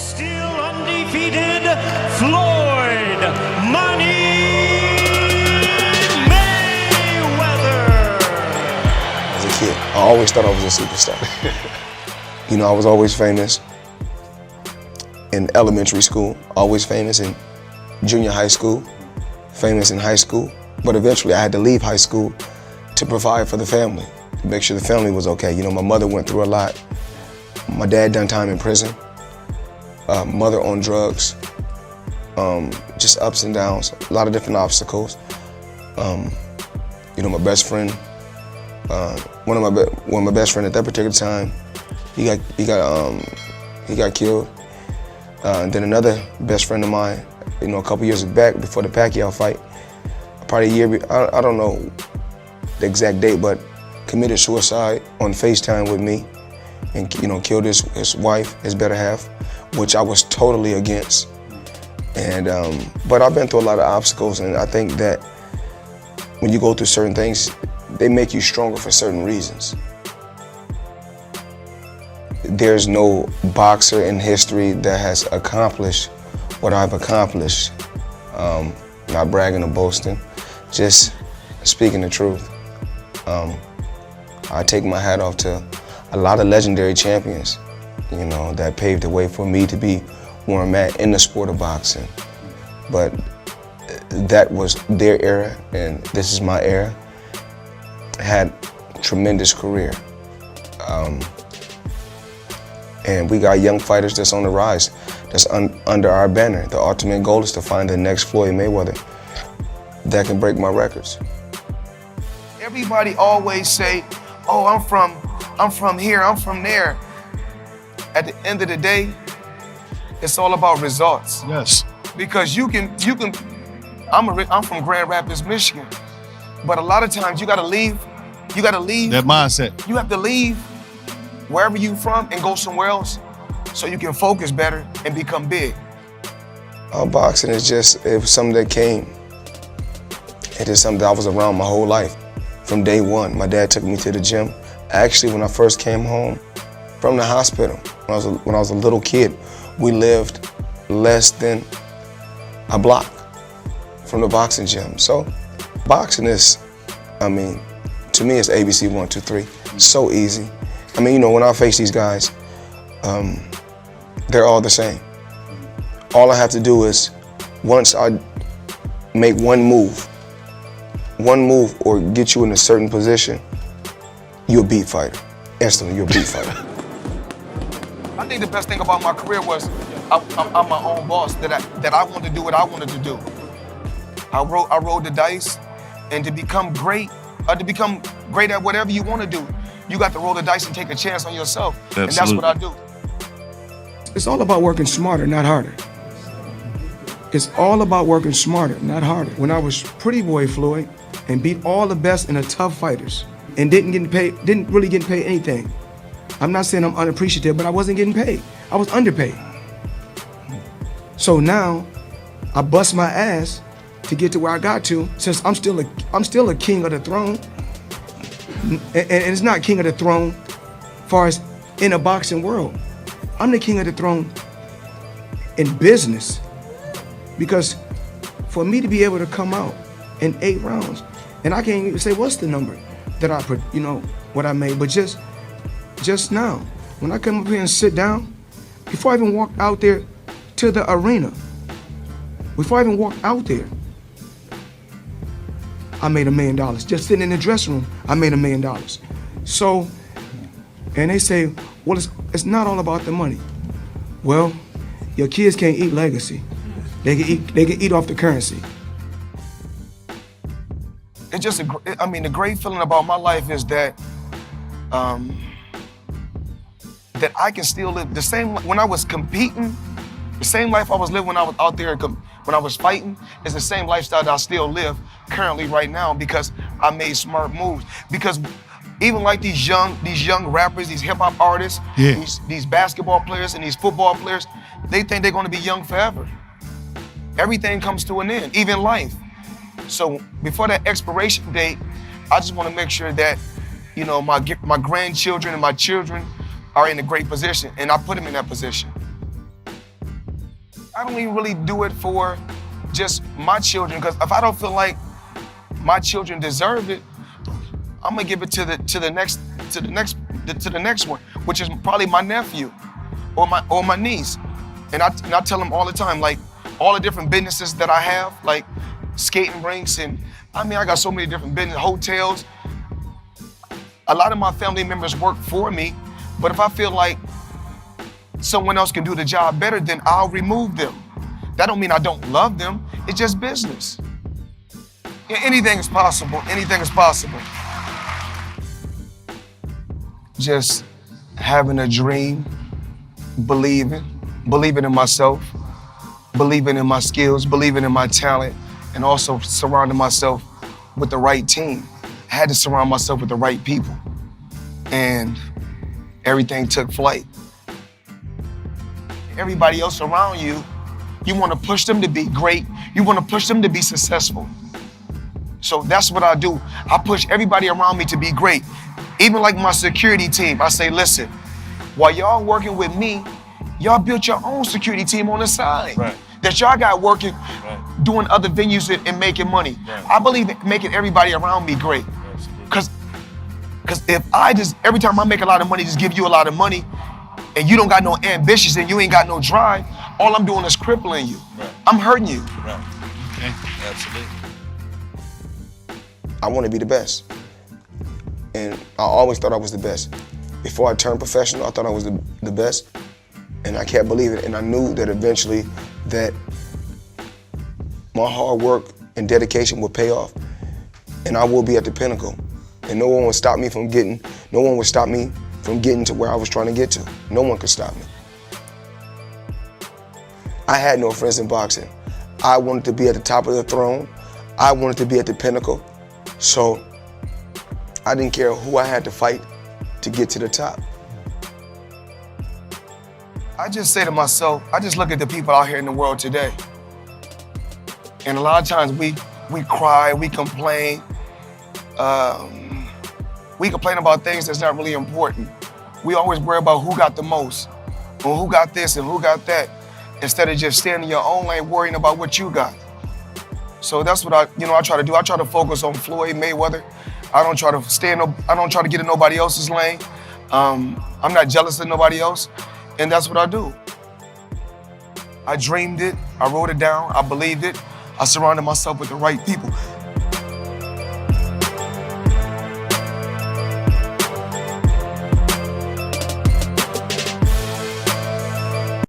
Still undefeated, Floyd Money Mayweather. As a kid, I always thought I was a superstar. You know, I was always famous in elementary school, always famous in junior high school, famous in high school. But eventually I had to leave high school to provide for the family, to make sure the family was okay. You know, my mother went through a lot. My dad done time in prison. Mother on drugs, just ups and downs, a lot of different obstacles. You know, my best friend, one of my best friend at that particular time, he got killed. And then another best friend of mine, you know, a couple years back before the Pacquiao fight, probably a year, I don't know the exact date, but committed suicide on FaceTime with me, and you know, killed his wife, his better half, which I was totally against. And but I've been through a lot of obstacles, and I think that when you go through certain things, they make you stronger for certain reasons. There's no boxer in history that has accomplished what I've accomplished. Not bragging or boasting, just speaking the truth. I take my hat off to a lot of legendary champions, you know, that paved the way for me to be where I'm at in the sport of boxing. But that was their era, and this is my era. I had a tremendous career. And we got young fighters that's on the rise, that's under our banner. The ultimate goal is to find the next Floyd Mayweather that can break my records. Everybody always say, oh, I'm from here, I'm from there. At the end of the day, it's all about results. Yes. Because you can. I'm from Grand Rapids, Michigan, but a lot of times you gotta leave. That mindset. You have to leave wherever you from and go somewhere else so you can focus better and become big. Boxing is it was something that came. It is something that I was around my whole life. From day one, my dad took me to the gym. Actually, when I first came home from the hospital, when I was a little kid, we lived less than a block from the boxing gym. So boxing is, I mean, to me it's ABC 1, 2, 3. So easy. I mean, you know, when I face these guys, they're all the same. All I have to do is, once I make one move or get you in a certain position, you're a beat fighter. Instantly, you're a beat fighter. I think the best thing about my career was I'm my own boss, that I wanted to do what I wanted to do. I rolled the dice, and to become great at whatever you want to do, you got to roll the dice and take a chance on yourself. Absolutely. And that's what I do. It's all about working smarter, not harder. It's all about working smarter, not harder. When I was Pretty Boy Floyd and beat all the best and the tough fighters and didn't really get paid anything. I'm not saying I'm unappreciative, but I wasn't getting paid. I was underpaid. So now I bust my ass to get to where I got to, since I'm still a king of the throne. And it's not king of the throne far as in a boxing world. I'm the king of the throne in business. Because for me to be able to come out in 8 rounds, and I can't even say what's the number that I put, you know, what I made, but just now, when I come up here and sit down, before I even walk out there to the arena, before I even walk out there, I made $1 million. Just sitting in the dressing room, I made $1 million. So, and they say, well, it's not all about the money. Well, your kids can't eat legacy. They can eat off the currency. It's just the great feeling about my life is that that I can still live the same. When I was competing, the same life I was living when I was out there, when I was fighting, is the same lifestyle that I still live currently right now, because I made smart moves. Because even like these young rappers, these hip hop artists, yeah, these basketball players and these football players, they think they're going to be young forever. Everything comes to an end, even life. So before that expiration date, I just want to make sure that, you know, my grandchildren and my children are in a great position, and I put them in that position. I don't even really do it for just my children, because if I don't feel like my children deserve it, I'm gonna give it to the next one, which is probably my nephew or my niece. And I tell them all the time, like, all the different businesses that I have, like skating rinks, and I mean, I got so many different business, hotels. A lot of my family members work for me, but if I feel like someone else can do the job better, then I'll remove them. That don't mean I don't love them. It's just business. Yeah, anything is possible. Anything is possible. Just having a dream, believing in myself, believing in my skills, believing in my talent, and also surrounding myself with the right team. I had to surround myself with the right people, and everything took flight. Everybody else around you, you want to push them to be great. You want to push them to be successful. So that's what I do. I push everybody around me to be great. Even like my security team, I say, listen, while y'all working with me, y'all built your own security team on the side. Right. That y'all got working, doing other venues and making money. Right. I believe in making everybody around me great. Because if I just, every time I make a lot of money, just give you a lot of money, and you don't got no ambitions and you ain't got no drive, all I'm doing is crippling you. Right. I'm hurting you. Right. Okay. Absolutely. I want to be the best. And I always thought I was the best. Before I turned professional, I thought I was the best. And I can't believe it. And I knew that eventually that my hard work and dedication would pay off. And I will be at the pinnacle. And no one would stop me from getting to where I was trying to get to. No one could stop me. I had no friends in boxing. I wanted to be at the top of the throne. I wanted to be at the pinnacle. So I didn't care who I had to fight to get to the top. I just say to myself, I just look at the people out here in the world today. And a lot of times we cry, we complain. We complain about things that's not really important. We always worry about who got the most, or who got this and who got that, instead of just staying in your own lane worrying about what you got. So that's what I try to do. I try to focus on Floyd Mayweather. I don't try to get in nobody else's lane. I'm not jealous of nobody else, and that's what I do. I dreamed it, I wrote it down, I believed it, I surrounded myself with the right people.